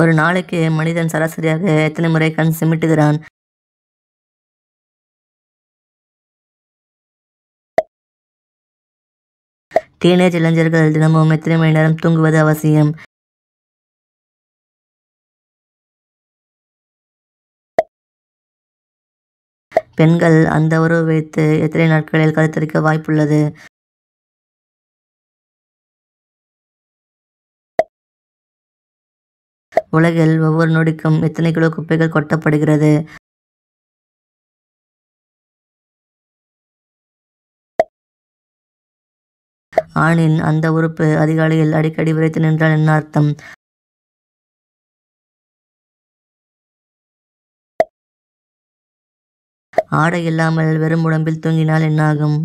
ஒரு நாளைக்கு மனிதன் சராசரியாக எத்தனை முறை கண் சிமிட்டுகிறான்? டீனேஜ் இளைஞர்கள் தினமும் எத்தனை மணி நேரம் தூங்குவது அவசியம்? பெண்கள் அந்த உறவு வைத்து எத்தனை நாட்களில் கருத்தரிக்க வாய்ப்புள்ளது? உலகில் ஒவ்வொரு நொடிக்கும் எத்தனை கிலோ குப்பைகள் கொட்டப்படுகிறது? ஆணின் அந்த உறுப்பு அதிகாலையில் அடிக்கடி விறைத்து நின்றால் என்ன அர்த்தம்? ஆடை இல்லாமல் வெறும் உடம்பில் தூங்கினால் என்னாகும்?